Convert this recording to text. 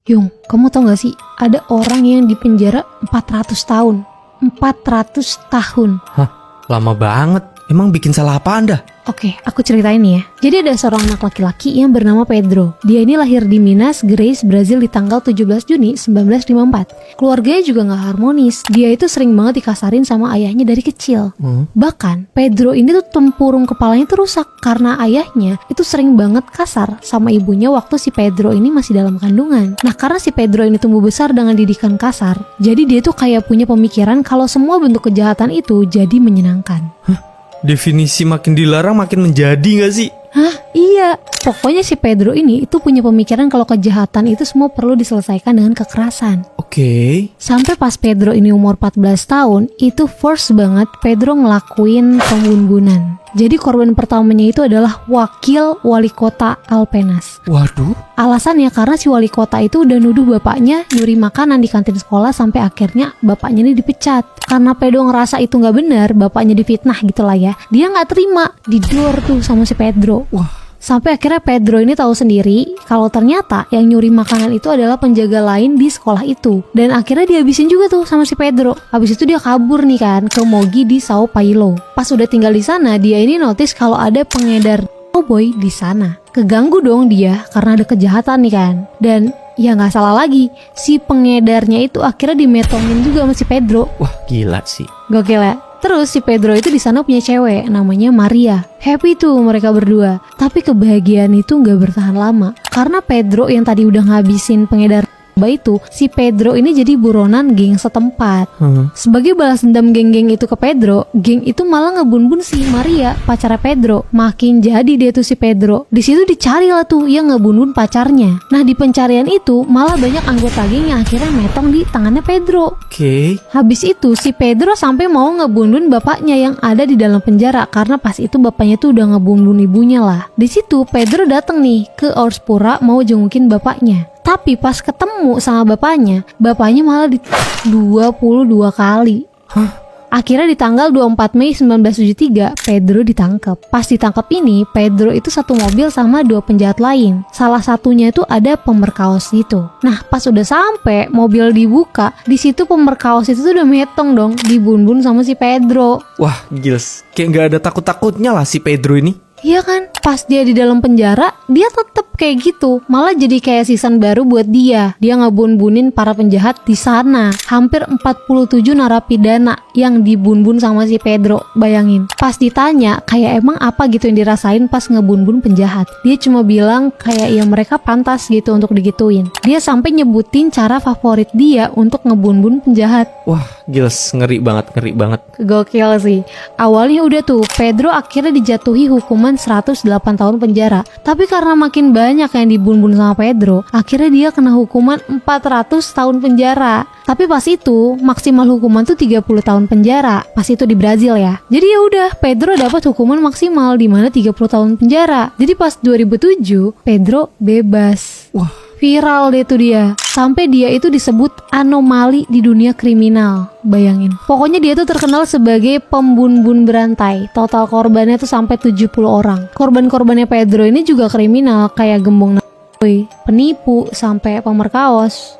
Yung, kamu tau gak sih, ada orang yang dipenjara 400 tahun. 400 tahun. Hah? Lama banget. Emang bikin salah apa Anda? Oke, aku ceritain nih ya. Jadi ada seorang anak laki-laki yang bernama Pedro. Dia ini lahir di Minas Gerais, Brazil di tanggal 17 Juni 1954. Keluarganya juga gak harmonis. Dia itu sering banget dikasarin sama ayahnya dari kecil. Bahkan, Pedro ini tuh tempurung kepalanya tuh rusak karena ayahnya itu sering banget kasar sama ibunya waktu si Pedro ini masih dalam kandungan. Nah, karena si Pedro ini tumbuh besar dengan didikan kasar, jadi dia tuh kayak punya pemikiran kalau semua bentuk kejahatan itu jadi menyenangkan. Definisi makin dilarang makin menjadi gak sih? Hah? Iya. Pokoknya si Pedro ini itu punya pemikiran kalau kejahatan itu semua perlu diselesaikan dengan kekerasan. Oke. Sampai pas Pedro ini umur 14 tahun, itu first banget Pedro ngelakuin pembunuhan. Jadi korban pertamanya itu adalah wakil wali kota Alpenas. Waduh. Alasannya karena si wali kota itu udah nuduh bapaknya nyuri makanan di kantin sekolah sampai akhirnya bapaknya ini dipecat. Karena Pedro ngerasa itu nggak benar, bapaknya difitnah gitu lah ya. Dia nggak terima, didor tuh sama si Pedro. Wah. Sampai akhirnya Pedro ini tahu sendiri kalau ternyata yang nyuri makanan itu adalah penjaga lain di sekolah itu. Dan akhirnya dihabisin juga tuh sama si Pedro. Habis itu dia kabur nih kan ke Mogi di Sao Paulo. Pas udah tinggal di sana, dia ini notice kalau ada pengedar cowboy di sana. Keganggu dong dia karena ada kejahatan nih kan. Dan ya nggak salah lagi, si pengedarnya itu akhirnya dimetongin juga sama si Pedro. Wah, gila sih. Gokil ya. Terus si Pedro itu di sana punya cewek namanya Maria. Happy tuh mereka berdua. Tapi kebahagiaan itu nggak bertahan lama. Karena Pedro yang tadi udah ngabisin pengedar itu, si Pedro ini jadi buronan geng setempat. Sebagai balas dendam geng-geng itu ke Pedro, geng itu malah ngebun-bun si Maria, pacarnya Pedro. Makin jadi dia tuh si Pedro. Di situ dicari lah tuh yang ngebun-bun pacarnya. Nah, di pencarian itu malah banyak anggota geng yang akhirnya metong di tangannya Pedro. Oke. Habis itu si Pedro sampai mau ngebun-bun bapaknya yang ada di dalam penjara karena pas itu bapaknya tuh udah ngebun-bun ibunya lah. Di situ Pedro datang nih ke Orspura mau jengukin bapaknya. Tapi pas ketemu sama bapaknya malah 22 kali. Akhirnya di tanggal 24 Mei 1973, Pedro ditangkap. Pas ditangkap ini, Pedro itu satu mobil sama 2 penjahat lain. Salah satunya itu ada pemerkaos gitu. Nah, pas udah sampai mobil dibuka, di situ pemerkaos itu tuh udah metong dong, dibun-bun sama si Pedro. Wah, gils. Kayak gak ada takut-takutnya lah si Pedro ini. Iya kan? Pas dia di dalam penjara, dia tetep kayak gitu. Malah jadi kayak season baru buat dia. Dia ngebun-bunin para penjahat di sana. Hampir 47 narapidana yang dibun-bun sama si Pedro. Bayangin. Pas ditanya, kayak emang apa gitu yang dirasain pas ngebun-bun penjahat. Dia cuma bilang kayak ya mereka pantas gitu untuk digituin. Dia sampai nyebutin cara favorit dia untuk ngebun-bun penjahat. Wah, gils. Ngeri banget. Gokil sih. Awalnya udah tuh, Pedro akhirnya dijatuhi hukuman 108 tahun penjara. Tapi karena makin banyak yang dibun-bun sama Pedro, akhirnya dia kena hukuman 400 tahun penjara. Tapi pas itu maksimal hukuman tuh 30 tahun penjara. Pas itu di Brazil ya. Jadi ya udah, Pedro dapat hukuman maksimal di mana 30 tahun penjara. Jadi pas 2007 Pedro bebas. Wah, viral deh tuh dia. Sampai dia itu disebut anomali di dunia kriminal. Bayangin. Pokoknya dia tuh terkenal sebagai pembun-bun berantai. Total korbannya tuh sampai 70 orang. Korban-korbannya Pedro ini juga kriminal kayak gembong, penipu, sampai pemerkaos.